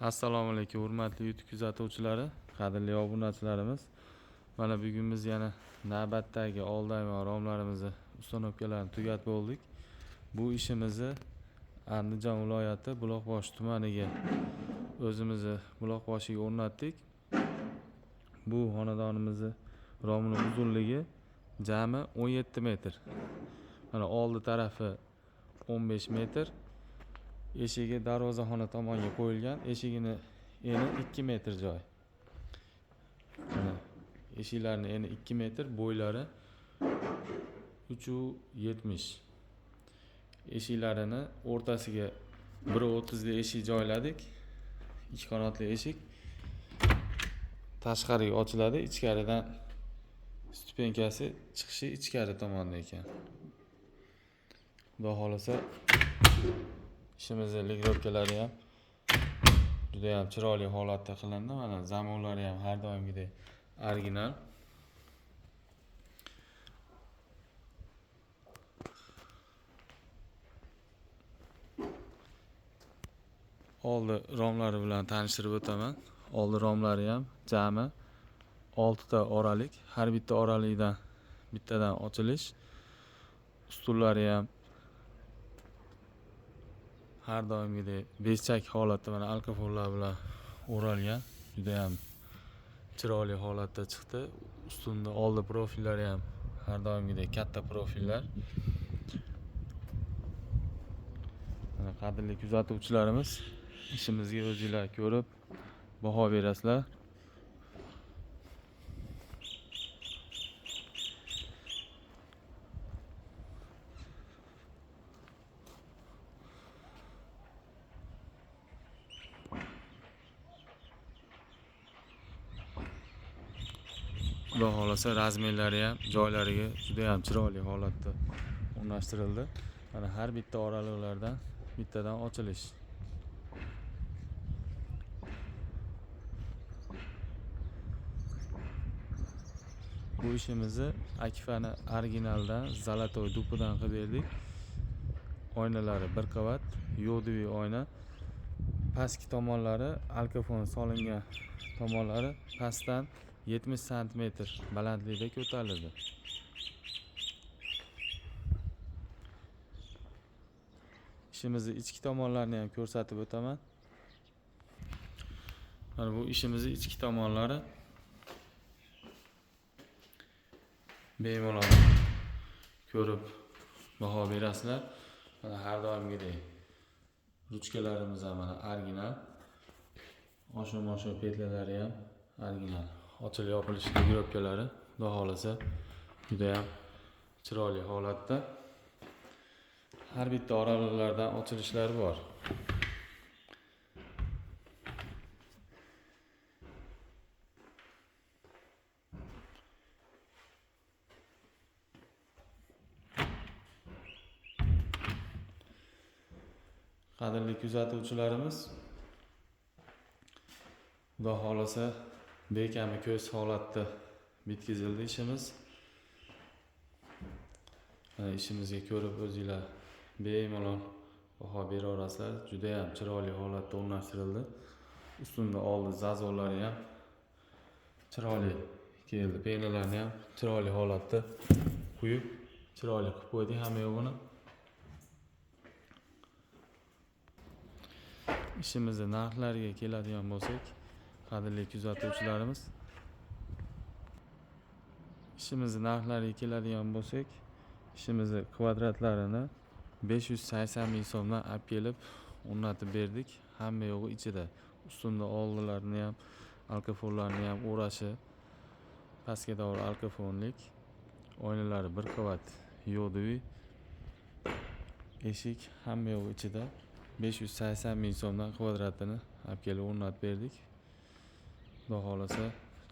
Assalomu alaykum hurmatli YouTube kuzatuvchilari, qadrli obunachilarimiz. Mana bugun biz yana navbatdagi oldayma romlarimizni uстановкalarini tugatib oldik. Bu ishimizni Andijon viloyati Buloqboshi tumaniga o'zimizni Buloqboshiga o'rnatdik. Bu xonadonimizni romining uzunligi jami 17 metr. Mana oldi tarafi 15 metr. Eshigi darvozaxona tomonga qo'yilgan. Eshigini eni 2 metr joy. Mana eshiklarning eni 2 metr, bo'ylari 3.70. Eshiklarini o'rtasiga 1.30 li eshik joyladik. Ikki qanotli eshik. Tashqariga ochiladi, ichkaridan stupenkasi chiqishi ichkari tomonda ekan. Xudo xolasa ishimizning ligirovkalari ham juda ham chiroyli holatda qilindi. Mana zamonlari ham har doimgidek original. Oldi romlari bilan tanishtirib o'taman. Oldi romlari ham jami 6 ta oralik. Har bitta oralikdan bittadan ochilish. Ustunlari ham har doimgidek beshchak holatda mana alkafonlar bilan o'ralgan. Juda ham chiroyli holatda chiqdi. Ustunda oldi profillari ham har doimgidek katta profillar. Mana qadrli kuzatuvchilarimiz, ishimizga o'zingizlar ko'rib baho berasizlar. Xudo xolasa razmerlari ham joylariga juda ham chiroyli holatda o'rnashtirildi. Mana har bitta oraliklardan bittadan ochilish. Bu ishimizni Akifani originaldan zalatoy dupidan qilib berdik. Oynalari bir qavat, yo'divi oyna. Pastki tomonlari alkafon solingan tomonlari pastdan 70 cm balandlikda ko'tarildi. İşimizni ichki tomonlarini ham ko'rsatib o'taman. Mana bu ishimizni ichki tomonlari bemalol ko'rib baho berasizlar. Mana har doimgidek ruchkalarimiz ham mana original. Osho petlalari ham original. Ochilib yopilish ligirovkalari xudo xolasa juda ham chiroyli holatda. Har bitta oraliklardan ochilishlari bor. Qadrli kuzatuvchilarimiz, xudo xolasa bekami ko'z holatda bitkazildi ishimiz. İşimizga ko'rib o'zingizlar bemalol baho beraverasizlar. Juda ham chiroyli holatda o'rnashtirildi. Ustunda oldi zazolari ham chiroyli keldi. Penalarni ham chiroyli holatda quyib, chiroyli qilib qo'ydik hamma yo'g'ini. İşimizning narxlariga keladigan bo'lsak, qadrli kuzatuvchilarimiz, ishimizni narxlariga keladigan bo'lsak, ishimizni kvadratlarini 580 ming so'mdan olib kelib o'rnatib berdik. Hamma yo'g'i ichida. Ustunda oldilarini ham, alkafonlarni ham o'rashi, pastga doğru alkafonlik, oynalari bir qavat yo'divi, eshik hamma yo'g'i ichida. 580 ming so'mdan kvadratini olib kelib o'rnatib berdik. Xudo xolasa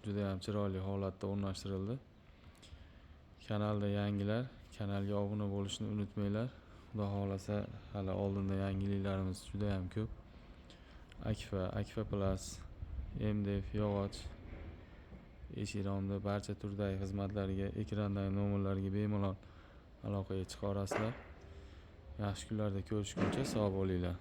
juda ham chiroyli holatda o'rnashtirildi. Kanalda yangilar, kanalga obuna bo'lishni unutmanglar. Xudo xolasa hali oldinda yangiliklarimiz juda ham ko'p. Akifa Plus, MDF yog'och, eshik romda barcha turdagi xizmatlarga, ekrandagi nomerlarga bemalol aloqaga chiqa olasizlar. Yaxshi kunlarda ko'rishguncha sog' bo'linglar.